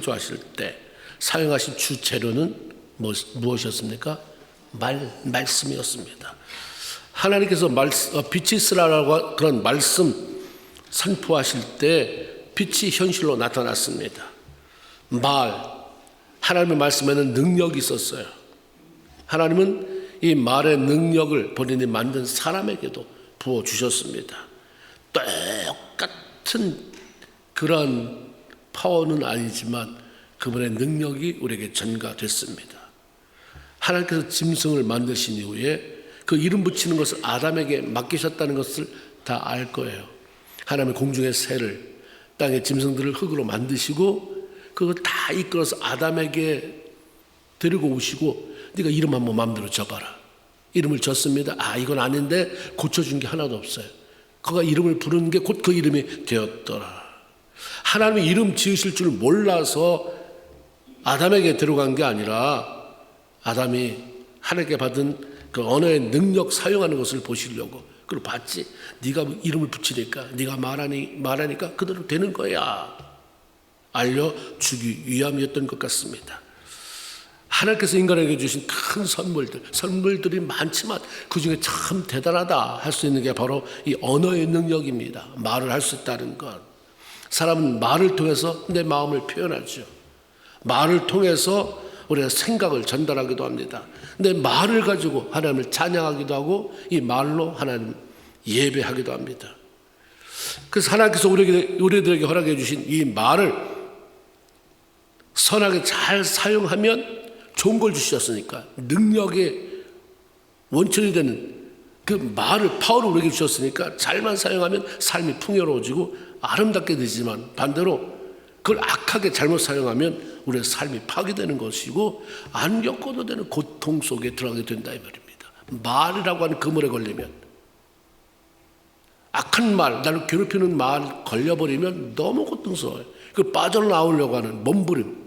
창조하실 때 사용하신 주 재료는 무엇이었습니까? 말씀이었습니다. 하나님께서 빛이 있으라고 그런 말씀 선포하실 때 빛이 현실로 나타났습니다. 하나님의 말씀에는 능력이 있었어요. 하나님은 이 말의 능력을 본인이 만든 사람에게도 부어주셨습니다. 똑같은 그런 파워는 아니지만 그분의 능력이 우리에게 전가됐습니다. 하나님께서 짐승을 만드신 이후에 그 이름 붙이는 것을 아담에게 맡기셨다는 것을 다 알 거예요. 하나님의 공중의 새를, 땅의 짐승들을 흙으로 만드시고 그걸 다 이끌어서 아담에게 데리고 오시고 네가 이름 한번 마음대로 줘봐라. 이름을 줬습니다. 이건 아닌데 고쳐준 게 하나도 없어요. 그가 이름을 부르는 게 곧 그 이름이 되었더라. 하나님의 이름 지으실 줄 몰라서 아담에게 데려간 게 아니라 아담이 하나님께 받은 그 언어의 능력 사용하는 것을 보시려고 그걸 봤지. 네가 이름을 붙이니까 네가 말하니까 그대로 되는 거야. 알려주기 위함이었던 것 같습니다. 하나님께서 인간에게 주신 큰 선물들이 많지만 그중에 참 대단하다 할 수 있는 게 바로 이 언어의 능력입니다. 말을 할 수 있다는 것. 사람은 말을 통해서 내 마음을 표현하죠. 말을 통해서 우리가 생각을 전달하기도 합니다. 내 말을 가지고 하나님을 찬양하기도 하고 이 말로 하나님 예배하기도 합니다. 그래서 하나님께서 우리들에게 허락해 주신 이 말을 선하게 잘 사용하면 좋은 걸 주셨으니까, 능력의 원천이 되는 그 말을, 파워를 우리에게 주셨으니까 잘만 사용하면 삶이 풍요로워지고 아름답게 되지만 반대로 그걸 악하게 잘못 사용하면 우리의 삶이 파괴되는 것이고 안 겪어도 되는 고통 속에 들어가게 된다 이 말입니다. 말이라고 하는 그물에 걸리면, 악한 말, 나를 괴롭히는 말 걸려버리면 너무 고통스러워요. 그 빠져나오려고 하는 몸부림,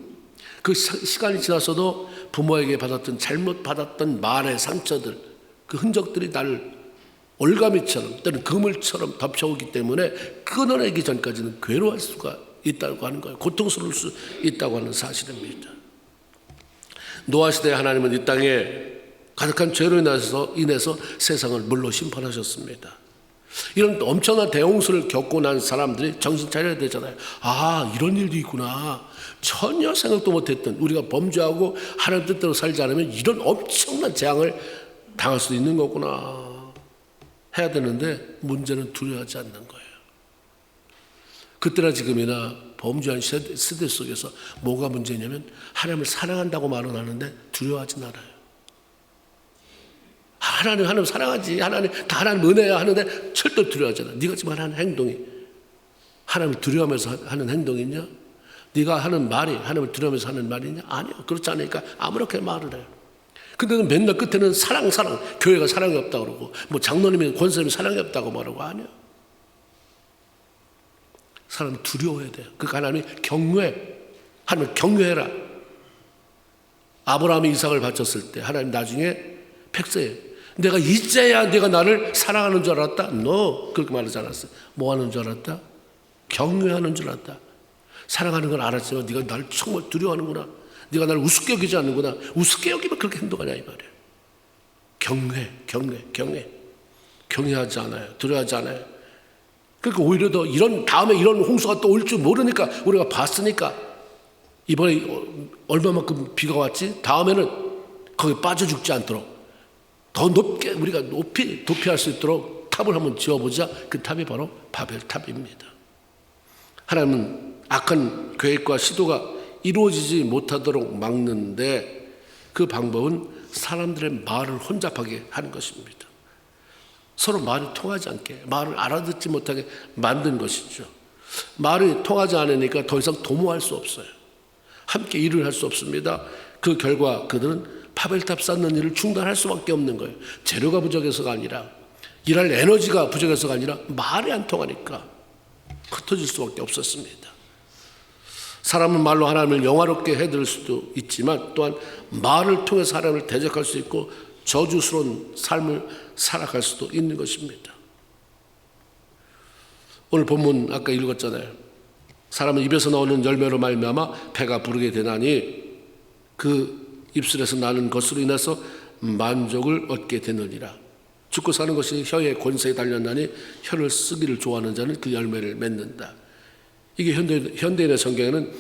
그 시간이 지나서도 부모에게 잘못 받았던 말의 상처들, 그 흔적들이 나를 올가미처럼 또는 그물처럼 덮쳐오기 때문에 끊어내기 전까지는 괴로워할 수가 있다고 하는 거예요. 고통스러울 수 있다고 하는 사실입니다. 노아 시대에 하나님은 이 땅에 가득한 죄로 인해서 세상을 물로 심판하셨습니다. 이런 엄청난 대홍수를 겪고 난 사람들이 정신 차려야 되잖아요. 이런 일도 있구나. 전혀 생각도 못했던, 우리가 범죄하고 하나님 뜻대로 살지 않으면 이런 엄청난 재앙을 당할 수도 있는 거구나 해야 되는데 문제는 두려워하지 않는 거예요. 그때나 지금이나 범죄한 시대 속에서 뭐가 문제냐면 하나님을 사랑한다고 말은 하는데 두려워하진 않아요. 하나님 사랑하지, 하나님 은혜야 하는데 절대 두려워하지 않아. 네가 지금 하는 행동이 하나님을 두려워하면서 하는 행동이냐? 네가 하는 말이 하나님을 두려워하면서 하는 말이냐? 아니요. 그렇지 않으니까 아무렇게 말을 해요. 근데 맨날 끝에는 사랑, 교회가 사랑이 없다고 그러고 뭐 장로님이 권사님이 사랑이 없다고 말하고 아니요. 사람은 두려워해야 돼요. 그러니까 하나님이 하나님을 경외해라. 아브라함이 이삭을 바쳤을 때 하나님 나중에 팩스예요. 내가 이제야 내가 나를 사랑하는 줄 알았다? 그렇게 말하지 않았어요. 뭐 하는 줄 알았다? 경외하는 줄 알았다. 사랑하는 건 알았지만 네가 나를 정말 두려워하는구나. 네가 나를 우습게 여기지 않는구나. 우습게 여기면 그렇게 행동하냐 이 말이에요. 경외하지 않아요. 두려워하지 않아요. 그러니까 오히려 더 다음에 이런 홍수가 또 올 줄 모르니까 우리가 봤으니까 이번에 얼마만큼 비가 왔지? 다음에는 거기 빠져 죽지 않도록 더 높게 우리가 높이 도피할 수 있도록 탑을 한번 지어보자. 그 탑이 바로 바벨탑입니다. 하나님은 악한 계획과 시도가 이루어지지 못하도록 막는데 그 방법은 사람들의 말을 혼잡하게 하는 것입니다. 서로 말이 통하지 않게, 말을 알아듣지 못하게 만든 것이죠. 말이 통하지 않으니까 더 이상 도모할 수 없어요. 함께 일을 할 수 없습니다. 그 결과 그들은 바벨탑 쌓는 일을 중단할 수밖에 없는 거예요. 재료가 부족해서가 아니라, 일할 에너지가 부족해서가 아니라 말이 안 통하니까 흩어질 수밖에 없었습니다. 사람은 말로 하나님을 영화롭게 해드릴 수도 있지만 또한 말을 통해서 하나님을 대적할 수 있고 저주스러운 삶을 살아갈 수도 있는 것입니다. 오늘 본문 아까 읽었잖아요. 사람은 입에서 나오는 열매로 말미암아 배가 부르게 되나니 그 입술에서 나는 것으로 인해서 만족을 얻게 되느니라. 죽고 사는 것이 혀의 권세에 달렸나니 혀를 쓰기를 좋아하는 자는 그 열매를 맺는다. 이게 현대인의 성경에는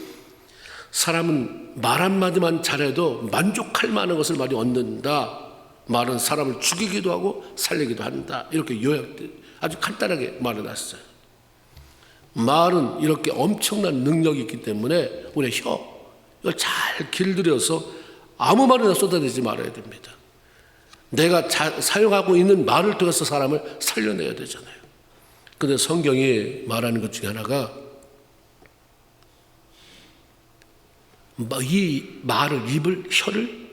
사람은 말 한마디만 잘해도 만족할 만한 것을 많이 얻는다. 말은 사람을 죽이기도 하고 살리기도 한다. 이렇게 아주 간단하게 말해놨어요. 말은 이렇게 엄청난 능력이 있기 때문에 우리 이걸 잘 길들여서 아무 말이나 쏟아내지 말아야 됩니다. 내가 사용하고 있는 말을 통해서 사람을 살려내야 되잖아요. 그런데 성경이 말하는 것 중에 하나가 이 말을, 혀를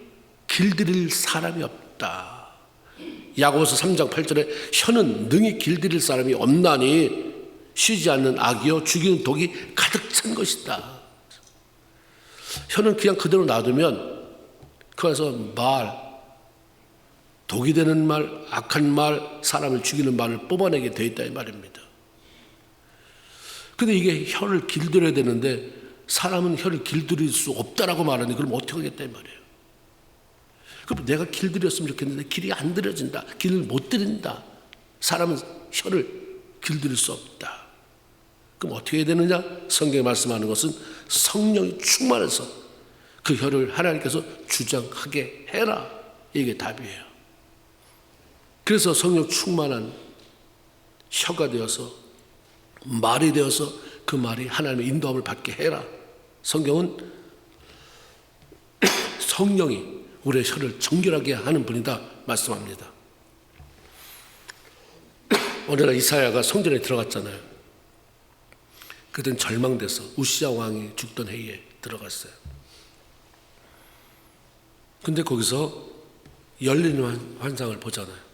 길들일 사람이 없다. 야고보서 3장 8절에 혀는 능히 길들일 사람이 없나니 쉬지 않는 악이요 죽이는 독이 가득 찬 것이다. 혀는 그냥 그대로 놔두면 그 안에서 독이 되는 말, 악한 말, 사람을 죽이는 말을 뽑아내게 되어 있다 이 말입니다. 근데 이게 혀를 길들여야 되는데 사람은 혀를 길들일 수 없다라고 말하는데 그럼 어떻게 하겠다 이 말이에요. 그럼 내가 길들였으면 좋겠는데 길이 안 들여진다. 길을 못 들인다. 사람은 혀를 길들일 수 없다. 그럼 어떻게 해야 되느냐? 성경에 말씀하는 것은 성령이 충만해서 그 혀를 하나님께서 주장하게 해라. 이게 답이에요. 그래서 성령 충만한 혀가 되어서 말이 되어서 그 말이 하나님의 인도함을 받게 해라. 성경은 성령이 우리의 혀를 정결하게 하는 분이다 말씀합니다. 오늘날 이사야가 성전에 들어갔잖아요. 그땐 절망돼서 우시야 왕이 죽던 해에 들어갔어요. 근데 거기서 열리는 환상을 보잖아요.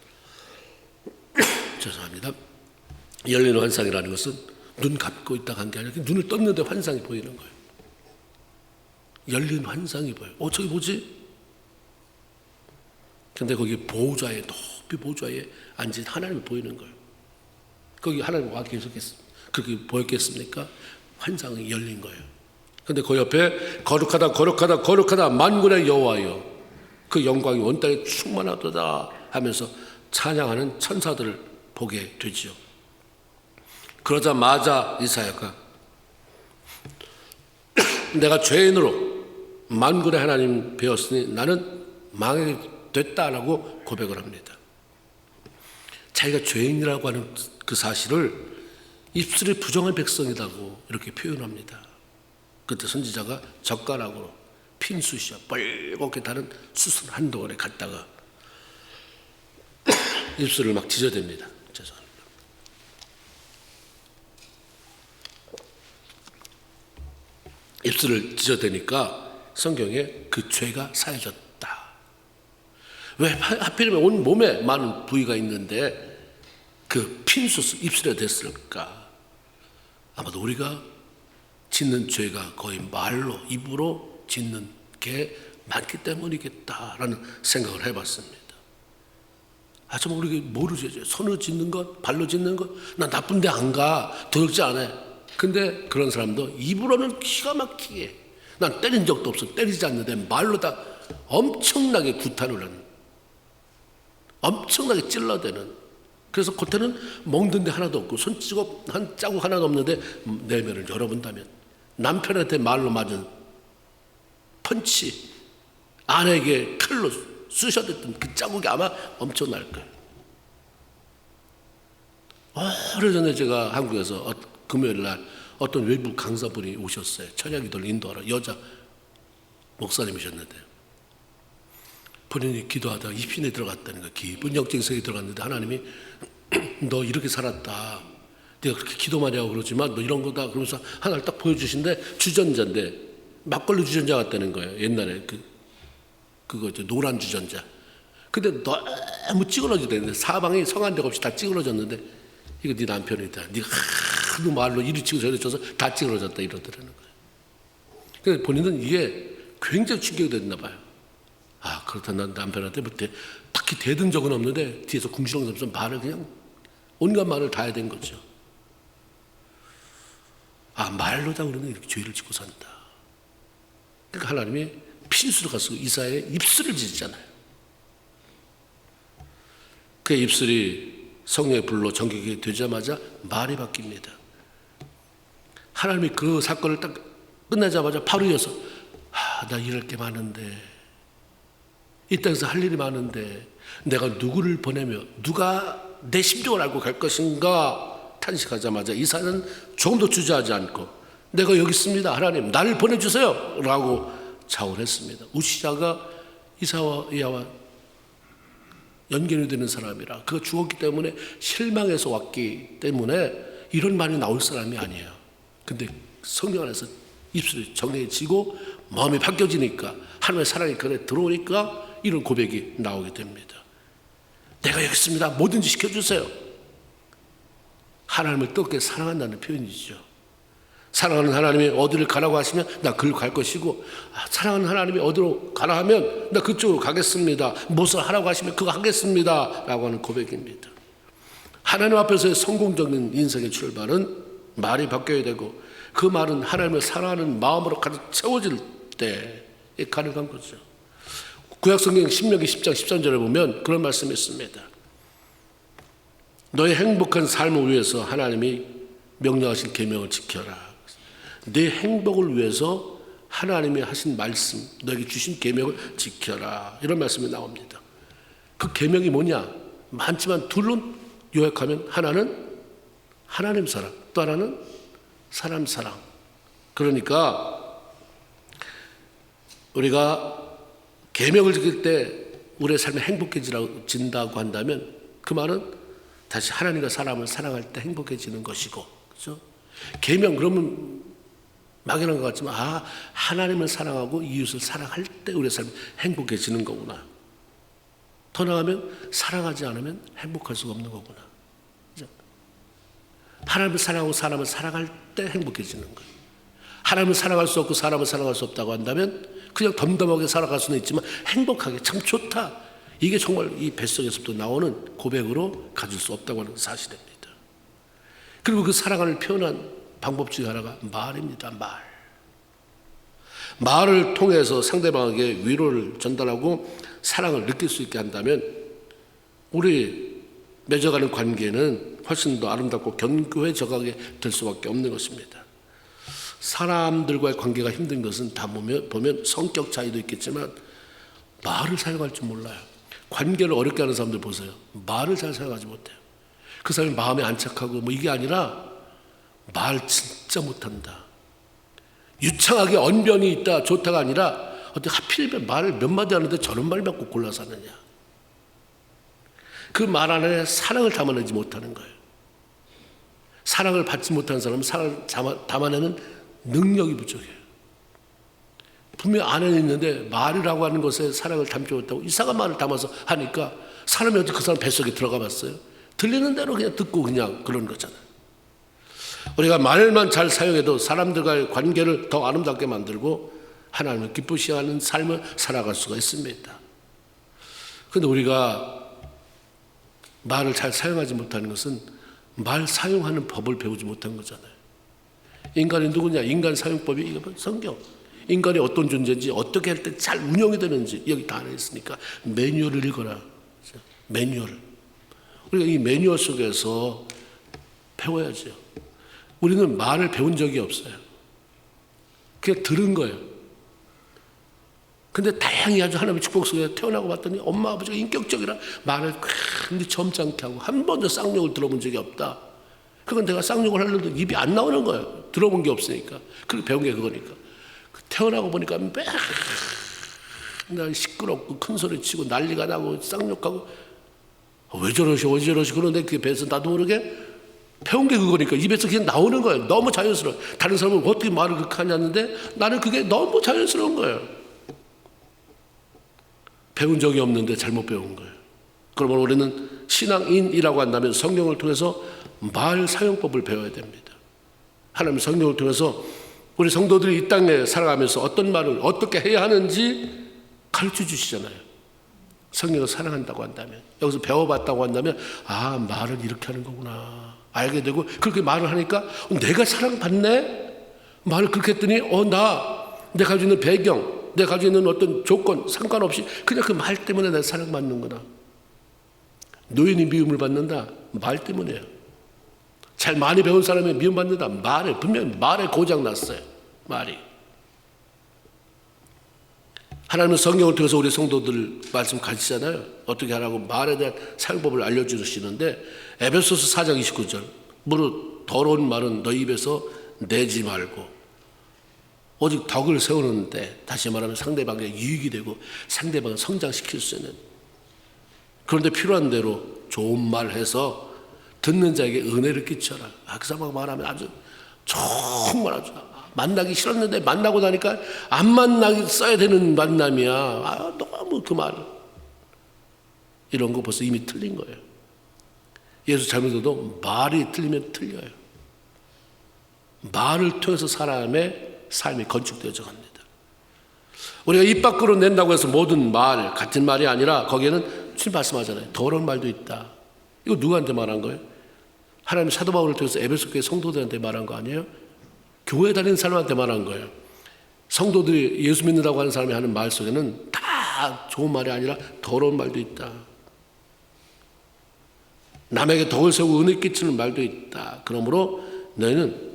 죄송합니다. 열리는 환상이라는 것은 눈 감고 있다가 한 게 아니라 눈을 떴는데 환상이 보이는 거예요. 열린 환상이 보여요. 저기 뭐지? 근데 거기 보호자에, 높이 보호자에 앉은 하나님이 보이는 거예요. 거기 하나님 와 계셨겠습니까? 그렇게 보였겠습니까? 환상이 열린 거예요. 근데 그 옆에 거룩하다 거룩하다 거룩하다 만군의 여호와여 그 영광이 온 땅에 충만하도다 하면서 찬양하는 천사들을 보게 되죠. 그러자마자 이사야가 내가 죄인으로 만군의 하나님 배웠으니 나는 망하게 됐다라고 고백을 합니다. 자기가 죄인이라고 하는 그 사실을 입술에 부정한 백성이라고 이렇게 표현합니다. 그때 선지자가 젓가락으로 핀 숯이야 뻘겋게 다른 숯을 한 덩어리 갖다가 입술을 막 찢어댑니다. 죄송합니다. 입술을 찢어대니까 성경에 그 죄가 사해졌다. 왜 하필이면 온 몸에 많은 부위가 있는데 그 핀숯을 입술에 댔을까? 아마도 우리가 짓는 죄가 거의 말로 입으로 짓는 게 많기 때문이겠다라는 생각을 해봤습니다. 정말 우리가 모르죠. 손으로 짓는 것, 발로 짓는 것, 나 나쁜데 안 가, 더럽지 않아. 근데 그런 사람도 입으로는 기가 막히게, 난 때린 적도 없어, 때리지 않는데 말로 다 엄청나게 구타를 하는, 엄청나게 찔러대는. 그래서 겉에는 멍든 데 하나도 없고 손찌검 한 자국 하나도 없는데 내면을 열어본다면 남편한테 말로 맞은 펀치, 아내에게 칼로 쑤셔댔던 그 자국이 아마 엄청날 거예요. 오래전에 제가 한국에서 금요일 날 어떤 외부 강사분이 오셨어요. 천야기도를 인도하러. 여자 목사님이셨는데 본인이 기도하다가 입신에 들어갔다는 거예요. 깊은 영적 세계에 들어갔는데 하나님이 너 이렇게 살았다. 내가 그렇게 기도 많이 하고 그러지만 너 이런 거다. 그러면서 하나를 딱 보여주신데 주전자인데 막걸리 주전자 같다는 거예요. 옛날에 그거 노란 주전자. 근데 너무 찌그러지는데 사방이 성한 데가 없이 다 찌그러졌는데 이거 네 남편이다. 네가 하도 말로 이리 치고 저리 쳐서 다 찌그러졌다 이러더라는 거예요. 그래서 본인은 이게 굉장히 충격이 됐나 봐요. 그렇다 난 남편한테 딱히 대든 적은 없는데 뒤에서 궁시렁거리면서 말을 그냥 온갖 말을 다 해야 된 거죠. 말로다 우리는 이렇게 죄를 짓고 산다. 그러니까 하나님이 핀수를 가지고 이사야의 입술을 찢잖아요. 그의 입술이 성령의 불로 정결이 되자마자 말이 바뀝니다. 하나님이 그 사건을 딱 끝나자마자 바로 이어서 나 일할 게 많은데, 이 땅에서 할 일이 많은데 내가 누구를 보내며 누가 내 심정을 알고 갈 것인가 탄식하자마자 이사야는 조금도 주저하지 않고 내가 여기 있습니다 하나님 나를 보내주세요 라고 자원했습니다. 우시야가 이사야와 연결이 되는 사람이라, 그가 죽었기 때문에 실망해서 왔기 때문에 이런 말이 나올 사람이 아니에요. 근데 성령 안에서 입술이 정해지고 마음이 바뀌어지니까 하나님의 사랑이 그에 들어오니까 이런 고백이 나오게 됩니다. 내가 여기 있습니다. 뭐든지 시켜주세요. 하나님을 뜨겁게 사랑한다는 표현이죠. 사랑하는 하나님이 어디를 가라고 하시면 나 그리로 갈 것이고, 사랑하는 하나님이 어디로 가라 하면 나 그쪽으로 가겠습니다. 무엇을 하라고 하시면 그거 하겠습니다 라고 하는 고백입니다. 하나님 앞에서의 성공적인 인생의 출발은 말이 바뀌어야 되고, 그 말은 하나님을 사랑하는 마음으로 가득 채워질 때 가능한 거죠. 구약성경 신명기 10장 13절에 보면 그런 말씀이 있습니다. 너의 행복한 삶을 위해서 하나님이 명령하신 계명을 지켜라. 내 행복을 위해서 하나님이 하신 말씀, 너에게 주신 계명을 지켜라. 이런 말씀이 나옵니다. 그 계명이 뭐냐? 많지만 둘로 요약하면 하나는 하나님 사랑, 또 하나는 사람 사랑. 그러니까 우리가 계명을 지킬 때 우리의 삶이 행복해진다고 한다면 그 말은 다시 하나님과 사람을 사랑할 때 행복해지는 것이고, 그렇죠? 계명 그러면 막연한 것 같지만 하나님을 사랑하고 이웃을 사랑할 때 우리의 삶이 행복해지는 거구나. 더 나아가면 사랑하지 않으면 행복할 수가 없는 거구나. 그렇죠? 하나님을 사랑하고 사람을 사랑할 때 행복해지는 거예요. 하나님을 사랑할 수 없고 사람을 사랑할 수 없다고 한다면 그냥 덤덤하게 살아갈 수는 있지만 행복하게 참 좋다, 이게 정말 이 뱃속에서부터 나오는 고백으로 가질 수 없다고 하는 사실입니다. 그리고 그 사랑을 표현한 방법 중에 하나가 말입니다. 말을 통해서 상대방에게 위로를 전달하고 사랑을 느낄 수 있게 한다면 우리 맺어가는 관계는 훨씬 더 아름답고 견고해져가게 될 수밖에 없는 것입니다. 사람들과의 관계가 힘든 것은 다 보면 성격 차이도 있겠지만 말을 사용할 줄 몰라요. 관계를 어렵게 하는 사람들 보세요. 말을 잘 사용하지 못해요. 그 사람이 마음에 안착하고 이게 아니라 말 진짜 못한다. 유창하게 언변이 있다 좋다가 아니라 어떻게 하필이면 말을 몇 마디 하는데 저런 말만 꼭 골라서 하느냐. 그 말 안에 사랑을 담아내지 못하는 거예요. 사랑을 받지 못하는 사람은 사랑을 담아내는 능력이 부족해요. 분명 안에 있는데 말이라고 하는 것에 사랑을 담지 못하고 이상한 말을 담아서 하니까 사람이 어떻게 그 사람 뱃속에 들어가 봤어요? 들리는 대로 그냥 듣고 그냥 그런 거잖아요. 우리가 말만 잘 사용해도 사람들과의 관계를 더 아름답게 만들고 하나님을 기쁘시게 하는 삶을 살아갈 수가 있습니다. 그런데 우리가 말을 잘 사용하지 못하는 것은 말 사용하는 법을 배우지 못한 거잖아요. 인간이 누구냐? 인간 사용법이 이거 성경. 인간이 어떤 존재인지 어떻게 할 때 잘 운영이 되는지 여기 다 안에 있으니까 매뉴얼을 읽어라. 매뉴얼. 우리가 이 매뉴얼 속에서 배워야죠. 우리는 말을 배운 적이 없어요. 그냥 들은 거예요. 근데 다행히 아주 하나님의 축복 속에 태어나고 봤더니 엄마 아버지가 인격적이라 말을 근데 점잖게 하고 한 번도 쌍욕을 들어본 적이 없다. 그건 내가 쌍욕을 하려도 입이 안 나오는 거예요. 들어본 게 없으니까. 그리고 배운 게 그거니까. 태어나고 보니까 맨날 시끄럽고 큰 소리 치고 난리가 나고 쌍욕하고 왜 저러시 그런데 그게 배에서 나도 모르게 배운 게 그거니까 입에서 그냥 나오는 거예요. 너무 자연스러워. 다른 사람은 어떻게 말을 그렇게 하냐는데 나는 그게 너무 자연스러운 거예요. 배운 적이 없는데 잘못 배운 거예요. 그러면 우리는 신앙인이라고 한다면 성경을 통해서 말 사용법을 배워야 됩니다. 하나님 성경을 통해서 우리 성도들이 이 땅에 살아가면서 어떤 말을 어떻게 해야 하는지 가르쳐 주시잖아요. 성령을 사랑한다고 한다면, 여기서 배워봤다고 한다면 말을 이렇게 하는 거구나 알게 되고, 그렇게 말을 하니까 내가 사랑받네? 말을 그렇게 했더니 내가 가지고 있는 배경, 내가 가지고 있는 어떤 조건 상관없이 그냥 그 말 때문에 내가 사랑받는구나. 노인이 미움을 받는다. 말 때문이에요. 잘 많이 배운 사람이 미움받는다. 분명히 말에 고장났어요. 말이. 하나님은 성경을 통해서 우리 성도들 말씀 가르치잖아요. 어떻게 하라고 말에 대한 사용법을 알려주시는데 에베소서 4장 29절 무릇 더러운 말은 너희 입에서 내지 말고 오직 덕을 세우는데, 다시 말하면 상대방에게 유익이 되고 상대방을 성장시킬 수 있는, 그런데 필요한 대로 좋은 말 해서 듣는 자에게 은혜를 끼쳐라. 그 사람 말하면 아주 정말 아주 만나기 싫었는데 만나고 나니까 안 만나기 써야 되는 만남이야. 너무 그 말. 이런 거 벌써 이미 틀린 거예요. 예수 잘 믿어도 말이 틀리면 틀려요. 말을 통해서 사람의 삶이 건축되어져 갑니다. 우리가 입 밖으로 낸다고 해서 모든 말, 같은 말이 아니라 거기에는 주님 말씀하잖아요. 더러운 말도 있다. 이거 누구한테 말한 거예요? 하나님 사도 바울을 통해서 에베소 교회 성도들한테 말한 거 아니에요? 교회 다니는 사람한테 말한 거예요. 성도들이 예수 믿는다고 하는 사람이 하는 말 속에는 다 좋은 말이 아니라 더러운 말도 있다. 남에게 덕을 세우고 은혜 끼치는 말도 있다. 그러므로 너희는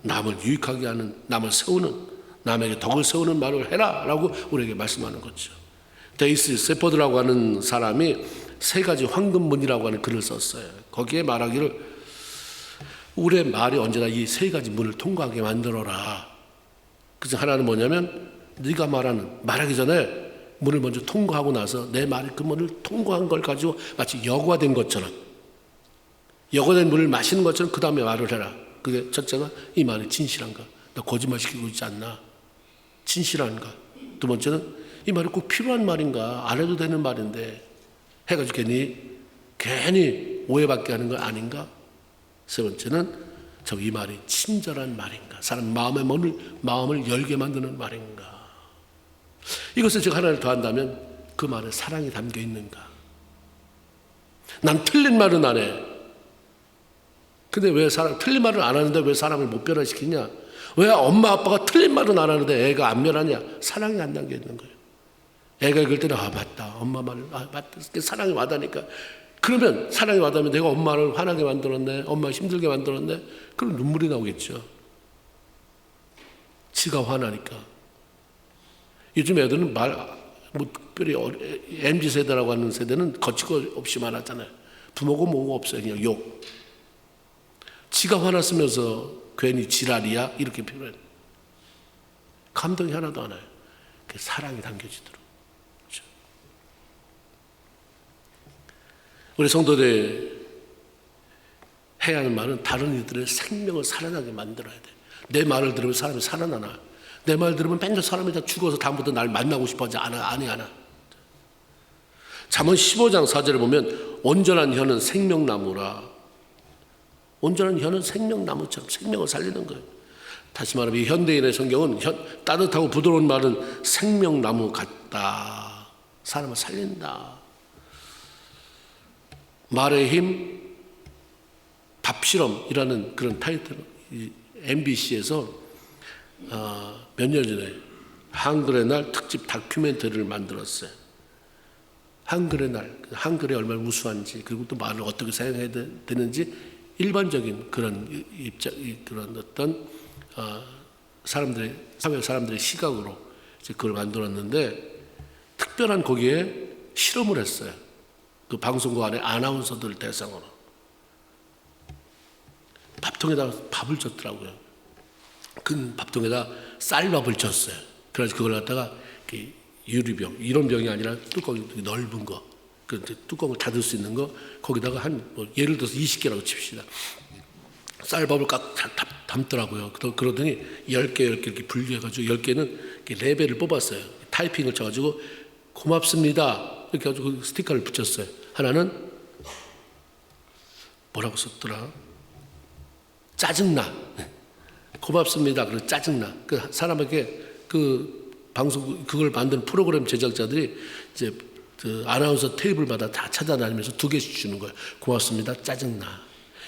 남을 유익하게 하는, 남을 세우는, 남에게 덕을 세우는 말을 해라 라고 우리에게 말씀하는 거죠. 데이스 세포드라고 하는 사람이 3가지 황금문이라고 하는 글을 썼어요. 거기에 말하기를 우리의 말이 언제나 이 3가지 문을 통과하게 만들어라. 그래서 하나는 뭐냐면 네가 말하기 전에 문을 먼저 통과하고 나서 내 말이 그 문을 통과한 걸 가지고 마치 여과된 것처럼, 여과된 물을 마시는 것처럼 그 다음에 말을 해라. 그게 첫째가 이 말이 진실한가? 나 거짓말 시키고 있지 않나? 진실한가? 두 번째는 이 말이 꼭 필요한 말인가? 안 해도 되는 말인데 해가지고 괜히 오해받게 하는 거 아닌가? 세 번째는 이 말이 친절한 말인가? 사람 마음을 열게 만드는 말인가? 이것을 제가 하나를 더한다면 그 말에 사랑이 담겨 있는가? 난 틀린 말은 안 해. 근데 왜 틀린 말을 안 하는데 왜 사람을 못 변화시키냐? 왜 엄마 아빠가 틀린 말은 안 하는데 애가 안 변하냐? 사랑이 안 담겨 있는 거예요. 애가 읽을 때는 맞다. 엄마 말을 맞다. 사랑이 와닿으니까. 그러면 사랑이 와닿으면 내가 엄마를 화나게 만들었네. 엄마 힘들게 만들었네. 그럼 눈물이 나오겠죠. 지가 화나니까. 요즘 애들은 특별히 MZ세대라고 하는 세대는 거칠 거 없이 많았잖아요. 부모고 뭐고 없어요. 그냥 욕. 지가 화났으면서 괜히 지랄이야? 이렇게 표현해. 감동이 하나도 안 와요. 사랑이 담겨지도록. 그렇죠? 우리 성도들 해야 하는 말은 다른 이들의 생명을 살아나게 만들어야 돼. 내 말을 들으면 사람이 살아나나? 내 말 들으면 맨날 사람이 다 죽어서 다음부터 날 만나고 싶어 하지 않아. 잠언 15장 4절에 보면 온전한 혀는 생명나무라. 온전한 혀는 생명나무처럼 생명을 살리는 거예요. 다시 말하면 이 현대인의 성경은 따뜻하고 부드러운 말은 생명나무 같다. 사람을 살린다. 말의 힘, 밥실험이라는 그런 타이틀, MBC에서 몇 년 전에 한글의 날 특집 다큐멘터리를 만들었어요. 한글의 날, 한글이 얼마나 우수한지, 그리고 또 말을 어떻게 사용해야 되는지 일반적인 그런 그런 어떤 사회 사람들의 시각으로 이제 그걸 만들었는데, 특별한 거기에 실험을 했어요. 그 방송국 안에 아나운서들 대상으로 밥통에다 밥을 줬더라고요. 큰 밥통에다 쌀밥을 줬어요. 그래서 그걸 갖다가 유리병, 이런 병이 아니라 뚜껑이 넓은 거, 그 뚜껑을 닫을 수 있는 거, 거기다가 예를 들어서 20개라고 칩시다. 쌀밥을 꽉 담더라고요. 그러더니 10개 이렇게 분리해가지고 10개는 레벨을 뽑았어요. 타이핑을 쳐가지고 고맙습니다 이렇게 해가지고 스티커를 붙였어요. 하나는 뭐라고 썼더라? 짜증나. 고맙습니다. 그리고 짜증나. 그 사람에게 그 방송 그걸 만든 프로그램 제작자들이 이제 그 아나운서 테이블마다 다 찾아다니면서 2개씩 주는 거예요. 고맙습니다. 짜증나.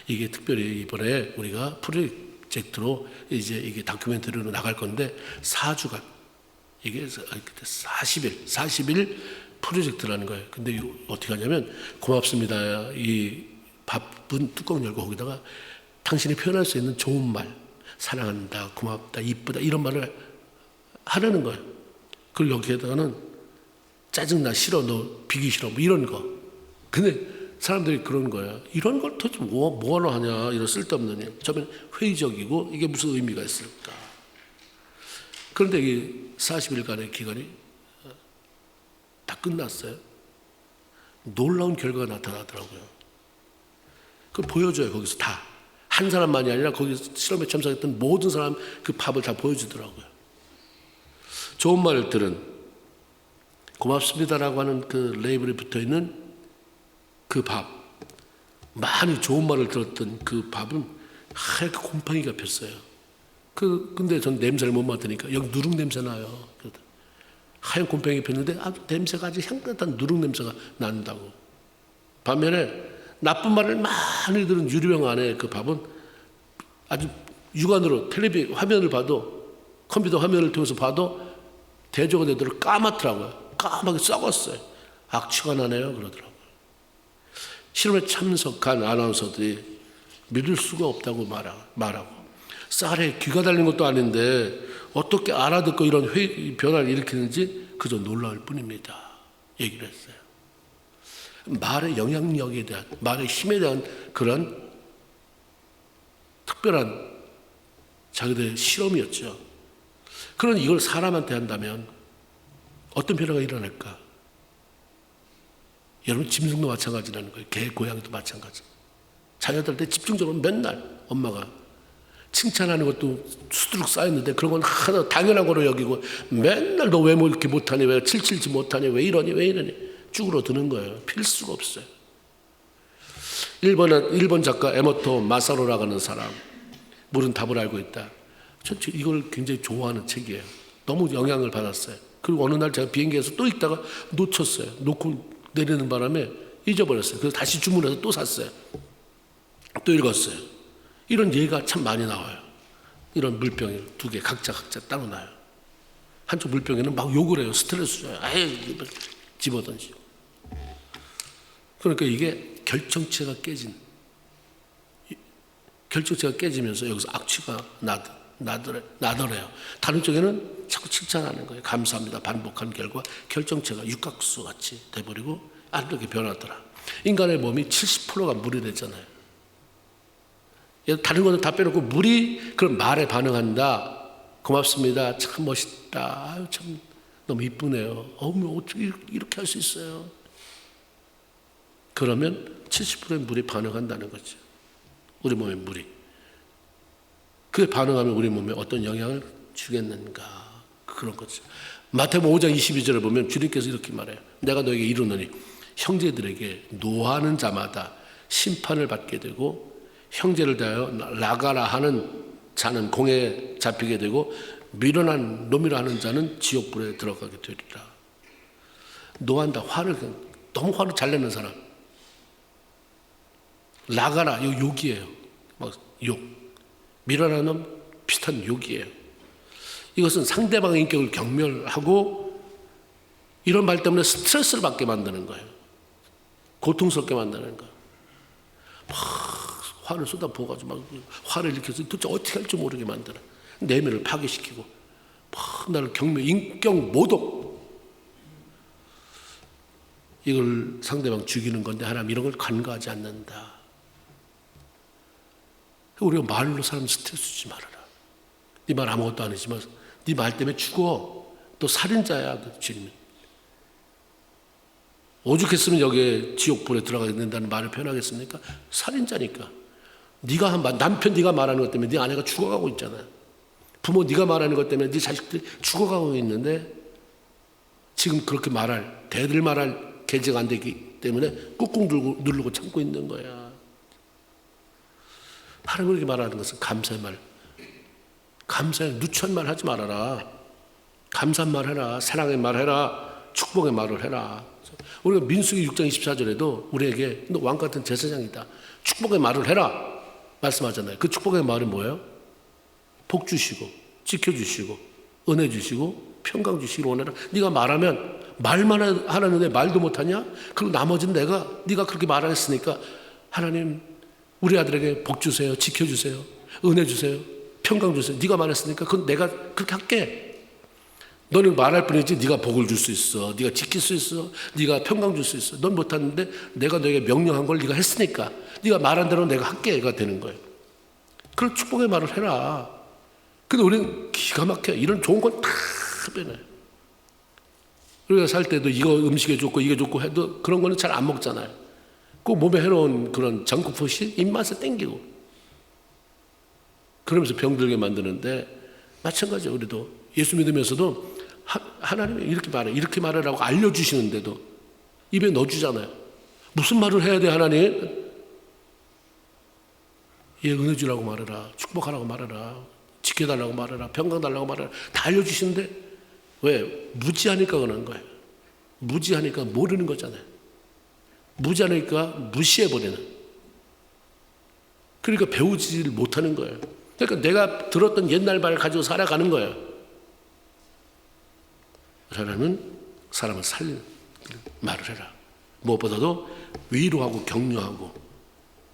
이게 특별히 이번에 우리가 프로젝트로 이제 이게 다큐멘터리로 나갈 건데 4주간 이게 40일 프로젝트라는 거예요. 근데 이거 어떻게 하냐면 고맙습니다. 이 밥은 뚜껑 열고 거기다가 당신이 표현할 수 있는 좋은 말, 사랑한다, 고맙다, 이쁘다 이런 말을 하라는 거예요. 그리고 여기에다가는 짜증나, 싫어, 너 비기 싫어 뭐 이런 거. 근데 사람들이 그런 거야. 이런 걸 도대체 뭐하러 하냐, 이런 쓸데없는 일. 처음엔 회의적이고 이게 무슨 의미가 있을까. 그런데 이 40일간의 기간이 다 끝났어요. 놀라운 결과가 나타나더라고요. 그걸 보여줘요. 거기서 다. 한 사람만이 아니라 거기 실험에 참석했던 모든 사람 그 밥을 다 보여주더라고요. 좋은 말들은 고맙습니다라고 하는 그 레이블에 붙어있는 그 밥, 많이 좋은 말을 들었던 그 밥은 하얗게 곰팡이가 폈어요. 근데 전 냄새를 못 맡으니까 여기 누룩 냄새 나요. 하얀 곰팡이 폈는데 아주 냄새가 아주 향긋한 누룩 냄새가 난다고. 반면에 나쁜 말을 많이 들은 유리병 안에 그 밥은 아주 육안으로 텔레비 화면을 봐도, 컴퓨터 화면을 통해서 봐도 대조가 되도록 까맣더라고요. 까맣게 썩었어요. 악취가 나네요 그러더라고요. 실험에 참석한 아나운서들이 믿을 수가 없다고 말하고 쌀에 귀가 달린 것도 아닌데 어떻게 알아듣고 이런 변화를 일으키는지 그저 놀라울 뿐입니다. 얘기를 했어요. 말의 영향력에 대한, 말의 힘에 대한 그런 특별한 자기들의 실험이었죠. 그런 이걸 사람한테 한다면 어떤 변화가 일어날까? 여러분 짐승도 마찬가지라는 거예요. 개, 고양이도 마찬가지. 자녀들한테 집중적으로 맨날 엄마가 칭찬하는 것도 수두룩 쌓였는데 그런 건 하나 당연한 거로 여기고 맨날 너 왜 뭐 이렇게 못하니, 왜 칠칠지 못하니, 왜 이러니 쭈그러드는 거예요. 필수가 없어요. 일본 작가 에모토 마사로라고 하는 사람, 물은 답을 알고 있다. 전 이걸 굉장히 좋아하는 책이에요. 너무 영향을 받았어요. 그리고 어느 날 제가 비행기에서 또 읽다가 놓쳤어요. 놓고 내리는 바람에 잊어버렸어요. 그래서 다시 주문해서 또 샀어요. 또 읽었어요. 이런 예가 참 많이 나와요. 이런 물병을 2개 각자 따로 놔요. 한쪽 물병에는 막 욕을 해요. 스트레스 줘요. 아예 집어던지고. 그러니까 이게 결정체가 깨지면서 여기서 악취가 나더래요. 다른 쪽에는 자꾸 칭찬하는 거예요. 감사합니다. 반복한 결과 결정체가 육각수 같이 돼버리고 안 그렇게 변하더라. 인간의 몸이 70%가 물이 됐잖아요. 다른 거는 다 빼놓고 물이 그런 말에 반응한다. 고맙습니다. 참 멋있다. 아유, 참 너무 이쁘네요. 어떻게 이렇게 할 수 있어요? 그러면 70%의 물이 반응한다는 거죠. 우리 몸의 물이. 그에 반응하면 우리 몸에 어떤 영향을 주겠는가. 그런 거죠. 마태복음 5장 22절을 보면 주님께서 이렇게 말해요. 내가 너에게 이르노니 형제들에게 노하는 자마다 심판을 받게 되고 형제를 대하여 나가라 하는 자는 공에 잡히게 되고 미련한 놈이라 하는 자는 지옥불에 들어가게 되리라. 노한다. 너무 화를 잘 내는 사람. 나가라. 이거 욕이에요. 막 욕. 미련한 놈 비슷한 욕이에요. 이것은 상대방의 인격을 경멸하고 이런 말 때문에 스트레스를 받게 만드는 거예요. 고통스럽게 만드는 거예요. 막 화를 쏟아부어가지고 막 화를 일으켜서 도대체 어떻게 할지 모르게 만드는, 내면을 파괴시키고 막 나를 인격 모독. 이걸 상대방 죽이는 건데 하나님 이런 걸 간과하지 않는다. 우리가 말로 사람 스트레스 주지 말아라. 네 말 아무것도 아니지만 네 말 때문에 죽어. 또 살인자야. 그 주님은. 오죽했으면 여기에 지옥불에 들어가게 된다는 말을 표현하겠습니까? 살인자니까. 남편 네가 말하는 것 때문에 네 아내가 죽어가고 있잖아요. 부모 네가 말하는 것 때문에 네 자식들이 죽어가고 있는데 지금 그렇게 대들 말할 계제가 안 되기 때문에 꾹꾹 누르고 참고 있는 거야. 하나님에게 말하는 것은 감사의 말. 감사의 누추한 말 하지 말아라. 감사한 말 해라. 사랑의 말 해라. 축복의 말을 해라. 우리가 민수기 6장 24절에도 우리에게 너 왕 같은 제사장이다. 축복의 말을 해라. 말씀하잖아요. 그 축복의 말은 뭐예요? 복 주시고 지켜주시고 은혜 주시고 평강 주시기를 원하라. 네가 말하면 말만 하라는데 말도 못하냐? 그리고 나머지는 네가 그렇게 말했으니까 하나님 우리 아들에게 복 주세요. 지켜주세요. 은혜 주세요. 평강 주세요. 네가 말했으니까 그건 내가 그렇게 할게. 너는 말할 뿐이지 네가 복을 줄 수 있어. 네가 지킬 수 있어. 네가 평강 줄 수 있어. 넌 못하는데 내가 너에게 명령한 걸 네가 했으니까 네가 말한 대로 내가 할게가 되는 거예요. 그런 축복의 말을 해라. 근데 우리는 기가 막혀. 이런 좋은 건 다 빼놔요. 우리가 살 때도 이거 음식에 좋고 이게 좋고 해도 그런 거는 잘 안 먹잖아요. 그 몸에 해로운 그런 정크푸시 입맛에 땡기고 그러면서 병들게 만드는데 마찬가지예요. 우리도 예수 믿으면서도 하나님이 이렇게 말하라고 알려주시는데도 입에 넣어주잖아요. 무슨 말을 해야 돼 하나님? 얘 은혜 주라고 말해라. 축복하라고 말해라. 지켜달라고 말해라. 평강 달라고 말해라. 다 알려주시는데 왜? 무지하니까 그러는 거예요. 무지하니까 모르는 거잖아요. 무지하니까 무시해버리는. 그러니까 배우지를 못하는 거예요. 그러니까 내가 들었던 옛날 말을 가지고 살아가는 거예요. 하나님은 사람을 살리는 말을 해라. 무엇보다도 위로하고 격려하고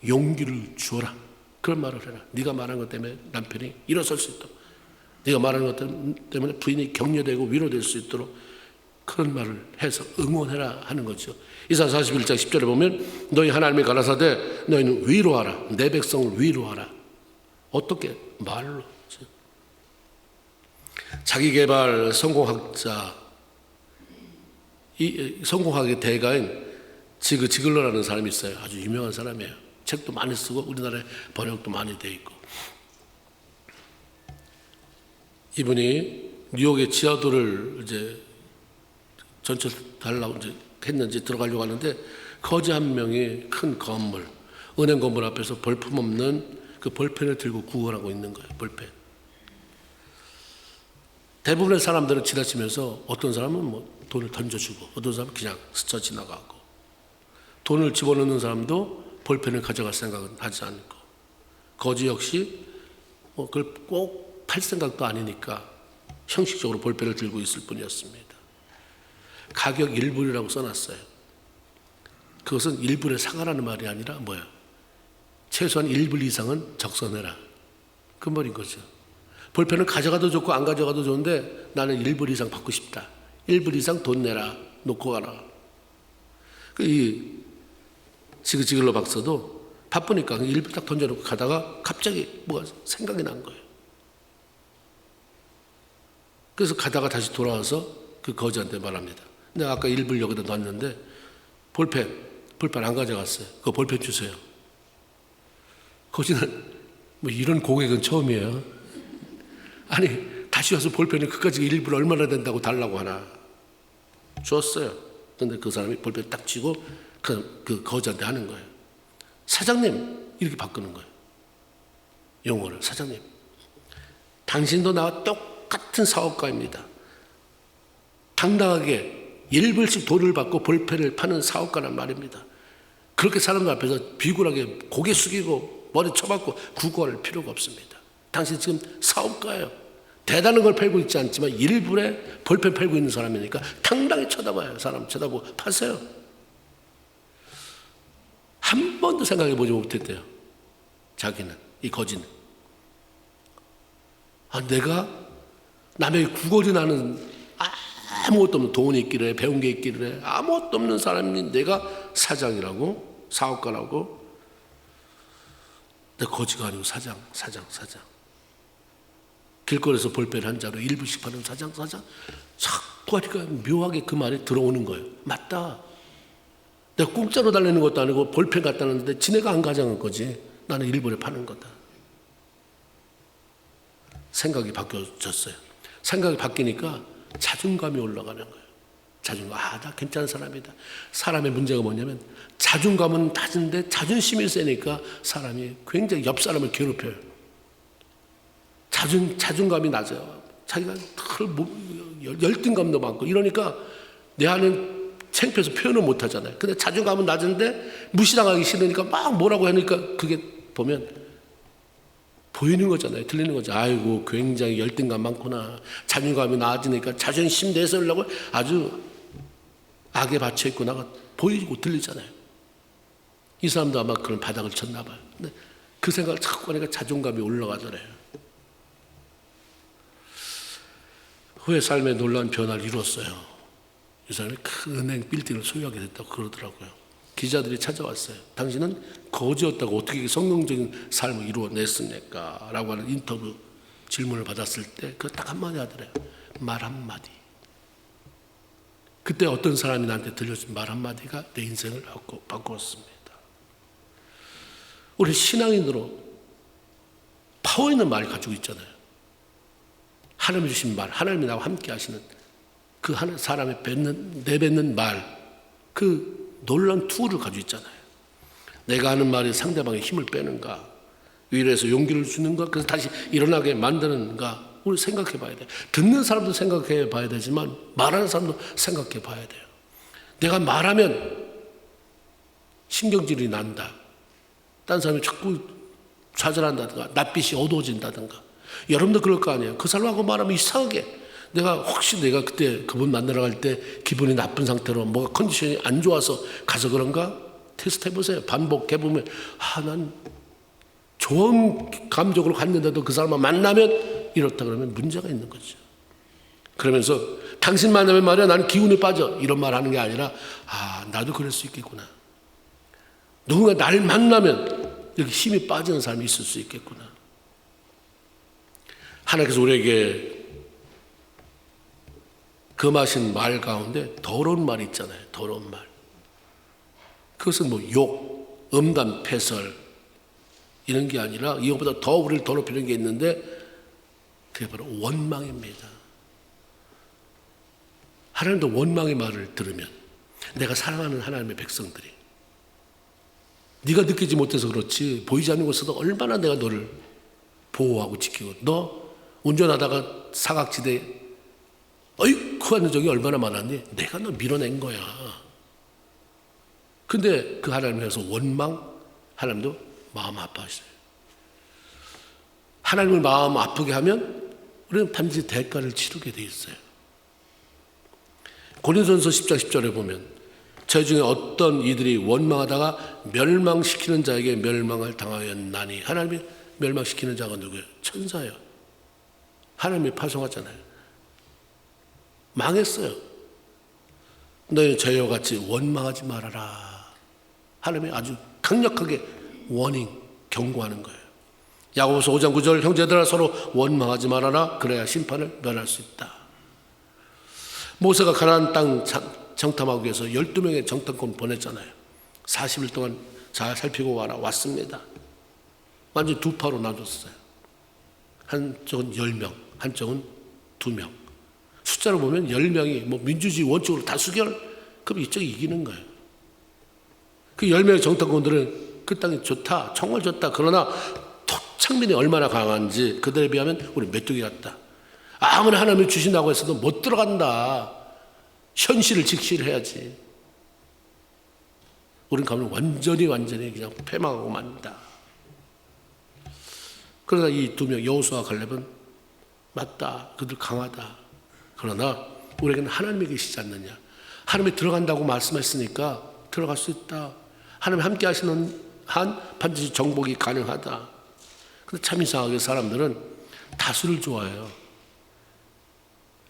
용기를 주어라. 그런 말을 해라. 네가 말한 것 때문에 남편이 일어설 수 있도록, 네가 말한 것 때문에 부인이 격려되고 위로될 수 있도록 그런 말을 해서 응원해라 하는 거죠. 이사야 41장 10절에 보면 너희 하나님이 가라사대 너희는 위로하라. 내 백성을 위로하라. 어떻게? 말로. 자기개발 성공학자, 이 성공학의 대가인 지글러라는 사람이 있어요. 아주 유명한 사람이에요. 책도 많이 쓰고 우리나라에 번역도 많이 돼 있고. 이분이 뉴욕의 지하도를 이제 전철 달라고 이제 했는지 들어가려고 하는데 거지 한 명이 큰 건물, 은행 건물 앞에서 볼품 없는 그 볼펜을 들고 구걸하고 있는 거예요. 볼펜. 대부분의 사람들은 지나치면서 어떤 사람은 뭐 돈을 던져주고 어떤 사람은 그냥 스쳐 지나가고 돈을 집어넣는 사람도 볼펜을 가져갈 생각은 하지 않고 거지 역시 뭐 그걸 꼭 팔 생각도 아니니까 형식적으로 볼펜을 들고 있을 뿐이었습니다. 가격 1불이라고 써놨어요. 그것은 1불에 사가라는 말이 아니라 뭐예요? 최소한 1불 이상은 적선해라. 그 말인 거죠. 볼펜을 가져가도 좋고 안 가져가도 좋은데 나는 1불 이상 받고 싶다. 1불 이상 돈 내라. 놓고 가라. 이 지글러 박사도 바쁘니까 1불 딱 던져놓고 가다가 갑자기 뭐가 생각이 난 거예요. 그래서 가다가 다시 돌아와서 그 거지한테 말합니다. 내가 아까 1불 여기다 놨는데 볼펜 안 가져갔어요. 그 볼펜 주세요. 거지는 뭐 이런 고객은 처음이에요. 아니 다시 와서 볼펜이 그까지 1불 얼마나 된다고 달라고 하나. 줬어요. 근데 그 사람이 볼펜 딱 쥐고 그 거지한테 하는 거예요. 사장님 이렇게 바꾸는 거예요. 용어를. 사장님 당신도 나와 똑같은 사업가입니다. 당당하게 1불씩 돈을 받고 볼펜을 파는 사업가란 말입니다. 그렇게 사람들 앞에서 비굴하게 고개 숙이고 머리 쳐박고 구걸할 필요가 없습니다. 당신 지금 사업가예요. 대단한 걸 팔고 있지 않지만 1불에 볼펜 팔고 있는 사람이니까 당당히 쳐다봐요. 사람 쳐다보고 파세요. 한 번도 생각해 보지 못했대요. 자기는, 이 거지는. 내가 남에게 구걸이 나는 아무것도 없는 돈이 있기를 배운 게 있기를 아무것도 없는 사람이 내가 사장이라고 사업가라고. 내 거지가 아니고 사장. 길거리에서 볼펜 한 자로 1불씩 파는 사장. 자꾸 하니까 묘하게 그 말이 들어오는 거예요. 맞다. 내가 공짜로 달래는 것도 아니고 볼펜 갖다 놨는데 지네가 안 가져간 거지. 나는 1불에 파는 거다. 생각이 바뀌어졌어요. 생각이 바뀌니까 자존감이 올라가는 거예요. 자존감. 나 괜찮은 사람이다. 사람의 문제가 뭐냐면 자존감은 낮은데 자존심이 세니까 사람이 굉장히 옆 사람을 괴롭혀요. 자존감이 낮아요. 자기가 열등감도 많고 이러니까 내 안은 창피해서 표현을 못 하잖아요. 근데 자존감은 낮은데 무시당하기 싫으니까 막 뭐라고 하니까 그게 보면 보이는 거잖아요. 들리는 거죠. 아이고 굉장히 열등감 많구나. 자존감이 나아지니까 자존심 내세우려고 아주 악에 받쳐 있구나가 보이고 들리잖아요. 이 사람도 아마 그런 바닥을 쳤나 봐요. 근데 그 생각을 자꾸 하니까 자존감이 올라가더래요. 후에 삶에 놀라운 변화를 이루었어요. 이 사람이 큰 은행 빌딩을 소유하게 됐다고 그러더라고요. 기자들이 찾아왔어요. 당신은 거지였다고 어떻게 성공적인 삶을 이루어냈습니까? 라고 하는 인터뷰 질문을 받았을 때 그 딱 한마디 하더래요. 말 한마디. 그때 어떤 사람이 나한테 들려준 말 한마디가 내 인생을 바꾸었습니다. 우리 신앙인으로 파워 있는 말을 가지고 있잖아요. 하나님이 주신 말, 하나님이 나와 함께 하시는 그 사람이 내뱉는 말, 그 놀라운 투구를 가지고 있잖아요. 내가 하는 말이 상대방의 힘을 빼는가, 위로해서 용기를 주는가, 그래서 다시 일어나게 만드는가, 우리 생각해 봐야 돼요. 듣는 사람도 생각해 봐야 되지만 말하는 사람도 생각해 봐야 돼요. 내가 말하면 신경질이 난다. 딴 사람이 자꾸 좌절한다든가 낯빛이 어두워진다든가, 여러분도 그럴 거 아니에요. 그 사람하고 말하면 이상하게 혹시 내가 그때 그분 만나러 갈 때 기분이 나쁜 상태로 뭐가 컨디션이 안 좋아서 가서 그런가? 테스트 해보세요. 반복해보면 난 좋은 감정으로 갔는데도 그 사람을 만나면 이렇다 그러면 문제가 있는 거죠. 그러면서 당신 만나면 말이야 나는 기운이 빠져 이런 말 하는 게 아니라 나도 그럴 수 있겠구나. 누군가 나를 만나면 이렇게 힘이 빠지는 사람이 있을 수 있겠구나. 하나님께서 우리에게 금하신 말 가운데 더러운 말이 있잖아요. 더러운 말. 그것은 욕, 음담, 패설 이런 게 아니라 이것보다 더 우리를 더럽히는 게 있는데 그게 바로 원망입니다. 하나님도 원망의 말을 들으면 내가 사랑하는 하나님의 백성들이 네가 느끼지 못해서 그렇지 보이지 않는 곳에서도 얼마나 내가 너를 보호하고 지키고 너 운전하다가 사각지대에 어이쿠 하는 적이 얼마나 많았니? 내가 너 밀어낸 거야. 근데 그 하나님에서 원망, 하나님도 마음 아파하셔요. 하나님을 마음 아프게 하면 우리는 반드시 대가를 치르게 돼 있어요. 고린도전서 10장 10절에 보면 저희 중에 어떤 이들이 원망하다가 멸망시키는 자에게 멸망을 당하였나니, 하나님이 멸망시키는 자가 누구예요? 천사예요. 하나님이 파송하잖아요. 망했어요. 너희 저희와 같이 원망하지 말아라. 하나님이 아주 강력하게 워닝, 경고하는 거예요. 야고보서 5장 9절 형제들아 서로 원망하지 말아라. 그래야 심판을 면할 수 있다. 모세가 가나안 땅 정탐하기 위해서 12명의 정탐꾼 보냈잖아요. 40일 동안 잘 살피고 와라. 왔습니다. 완전히 두 파로 나눴어요. 한쪽은 10명, 한쪽은 2명. 숫자로 보면 10명이 민주주의 원칙으로 다수결, 그럼 이쪽이 이기는 거예요. 그 10명의 정탐꾼들은 그 땅이 좋다, 정말 좋다. 그러나 토착민이 얼마나 강한지 그들에 비하면 우리 메뚜기 같다. 아무리 하나님이 주신다고 해서도 못 들어간다. 현실을 직시해야지. 우린 가면 완전히 그냥 패망하고 만다. 그러나 이 2명 여호수아와 갈렙은 맞다. 그들 강하다. 그러나 우리에게는 하나님이 계시지 않느냐. 하나님이 들어간다고 말씀했으니까 들어갈 수 있다. 하나님이 함께 하시는 한 반드시 정복이 가능하다. 근데 참 이상하게 사람들은 다수를 좋아해요.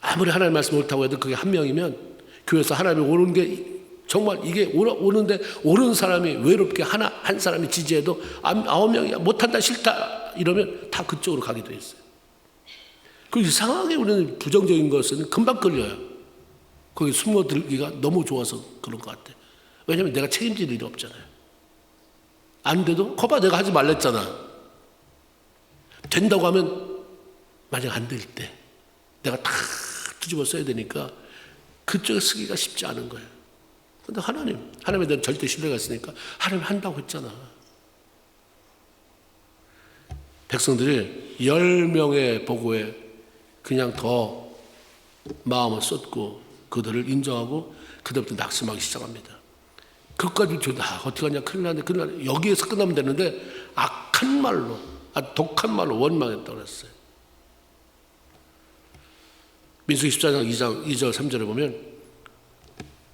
아무리 하나님 말씀 옳다고 해도 그게 한 명이면 교회에서 하나님이 오는 게 정말 이게 오는데 오는 사람이 외롭게 한 사람이 지지해도 9명이야 못한다 싫다 이러면 다 그쪽으로 가게 돼 있어요. 그리고 이상하게 우리는 부정적인 것은 금방 끌려요. 거기 숨어들기가 너무 좋아서 그런 것 같아요. 왜냐하면 내가 책임질 일이 없잖아요. 안 돼도 거봐 내가 하지 말랬잖아. 된다고 하면 만약 안 될 때 내가 다 뒤집어 써야 되니까 그쪽에 쓰기가 쉽지 않은 거예요. 그런데 하나님에 대한 절대 신뢰가 있으니까 하나님 한다고 했잖아. 백성들이 10명의 보고에 그냥 더 마음을 쏟고 그들을 인정하고 그때부터 낙심하기 시작합니다. 그것까지 어떻게 하냐 큰일 나네. 여기에서 끝나면 되는데 악한 말로 독한 말로 원망했다고 그랬어요. 민수기 14장 2절 3절에 보면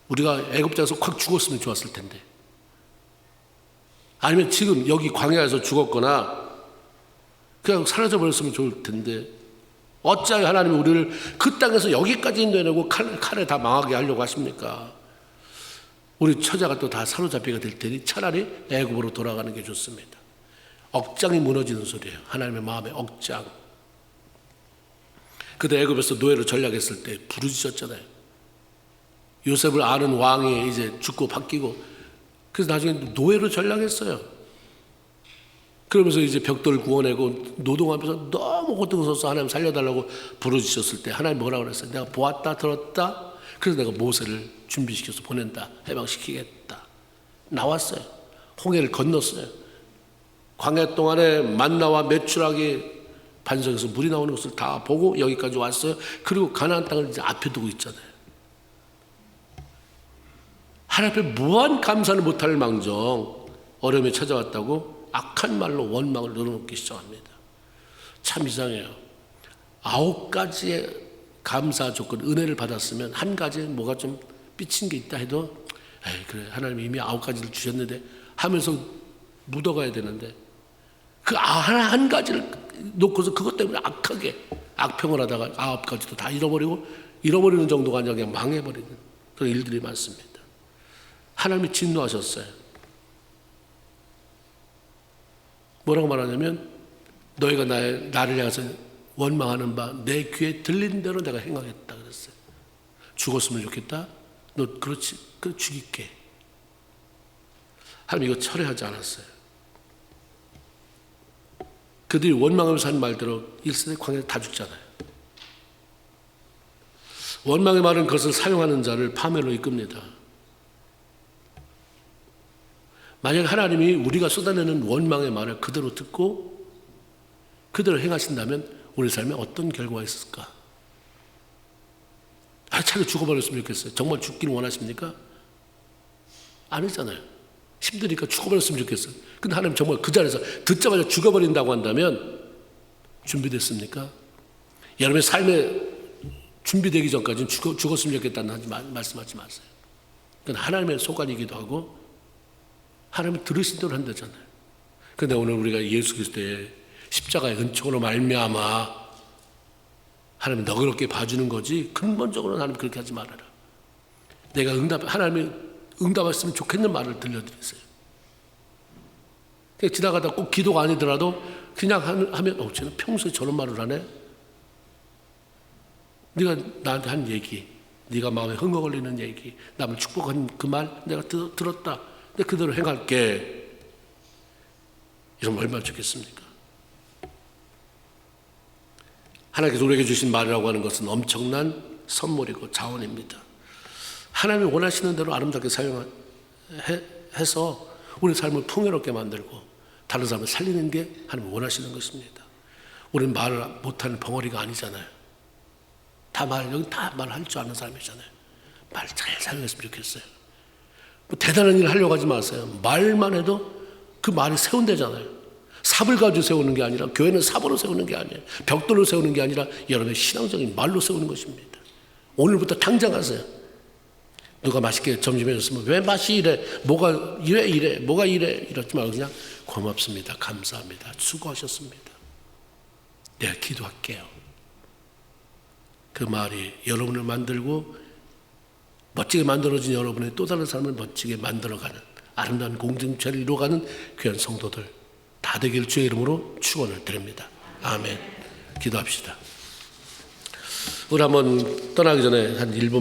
우리가 애굽장에서 확 죽었으면 좋았을 텐데, 아니면 지금 여기 광야에서 죽었거나 그냥 사라져버렸으면 좋을 텐데, 어찌하여 하나님이 우리를 그 땅에서 여기까지 인도해내고 칼에 다 망하게 하려고 하십니까? 우리 처자가 또 다 사로잡히게 될 테니 차라리 애굽으로 돌아가는 게 좋습니다. 억장이 무너지는 소리예요. 하나님의 마음의 억장. 그때 애굽에서 노예로 전락했을 때 부르짖었잖아요. 요셉을 아는 왕이 이제 죽고 바뀌고, 그래서 나중에 노예로 전락했어요. 그러면서 이제 벽돌 구워내고 노동하면서 너무 고통스러워서 하나님 살려달라고 부르짖었을 때 하나님 뭐라고 그랬어요? 내가 보았다 들었다. 그래서 내가 모세를 준비시켜서 보낸다. 해방시키겠다. 나왔어요. 홍해를 건넜어요. 광야 동안에 만나와 메추라기 반석에서 물이 나오는 것을 다 보고 여기까지 왔어요. 그리고 가나안 땅을 이제 앞에 두고 있잖아요. 하나님 앞에 무한 감사를 못할 망정 어려움이 찾아왔다고 악한 말로 원망을 늘어놓기 시작합니다. 참 이상해요. 9가지의 감사 조건, 은혜를 받았으면 한 가지 뭐가 좀 삐친 게 있다 해도 에이 그래 하나님이 이미 9가지를 주셨는데 하면서 묻어가야 되는데, 그 한 가지를 놓고서 그것 때문에 악하게 악평을 하다가 9가지도 다 잃어버리는 정도가 아니라 그냥 망해버리는 그런 일들이 많습니다. 하나님이 진노하셨어요. 뭐라고 말하냐면 너희가 나를 향해서 원망하는 바 내 귀에 들린 대로 내가 행하겠다 그랬어요. 죽었으면 좋겠다? 너 그렇지, 그 죽일게. 하나님 이거 철회하지 않았어요. 그들이 원망하면서 한 말대로 1세대 광야에 다 죽잖아요. 원망의 말은 그것을 사용하는 자를 파멸로 이끕니다. 만약 하나님이 우리가 쏟아내는 원망의 말을 그대로 듣고 그대로 행하신다면 우리 삶에 어떤 결과가 있을까? 차라리 죽어버렸으면 좋겠어요. 정말 죽기를 원하십니까? 아니잖아요. 힘드니까 죽어버렸으면 좋겠어요. 근데 하나님 정말 그 자리에서 듣자마자 죽어버린다고 한다면 준비됐습니까? 여러분의 삶에 준비되기 전까지는 죽었으면 좋겠다는 말씀하지 마세요. 그건 하나님의 소관이기도 하고 하나님은 들으신 대로 한다잖아요. 그런데 오늘 우리가 예수 그리스도의 십자가의 은총으로 말미암아 하나님 너그럽게 봐주는 거지 근본적으로는 하나님 그렇게 하지 말아라. 내가 하나님이 응답했으면 좋겠는 말을 들려드렸어요. 지나가다 꼭 기도가 아니더라도 그냥 하면 쟤는 평소에 저런 말을 하네. 네가 나한테 한 얘기, 네가 마음에 흥얼거리는 얘기, 남을 축복한 그 말 내가 들었다. 근데 그대로 행할게. 이러면 얼마나 좋겠습니까? 하나님께서 우리에게 주신 말이라고 하는 것은 엄청난 선물이고 자원입니다. 하나님이 원하시는 대로 아름답게 사용해서 우리 삶을 풍요롭게 만들고 다른 사람을 살리는 게 하나님이 원하시는 것입니다. 우리는 말을 못하는 벙어리가 아니잖아요. 여기 다 말할 줄 아는 사람이잖아요. 말 잘 사용했으면 좋겠어요. 뭐 대단한 일을 하려고 하지 마세요. 말만 해도 그 말이 세운대잖아요. 삽을 가지고 세우는 게 아니라, 교회는 삽으로 세우는 게 아니에요. 벽돌로 세우는 게 아니라 여러분의 신앙적인 말로 세우는 것입니다. 오늘부터 당장 하세요. 누가 맛있게 점심 해줬으면 왜 맛이 이래? 뭐가 이래? 뭐가 이래? 이러지 말고 그냥 고맙습니다. 감사합니다. 수고하셨습니다. 내가 기도할게요. 그 말이 여러분을 만들고 멋지게 만들어진 여러분의 또 다른 삶을 멋지게 만들어가는 아름다운 공동체를 이루어가는 귀한 성도들 다 되길 주의 이름으로 축원을 드립니다. 아멘. 기도합시다. 우리 한번 떠나기 전에 한 1분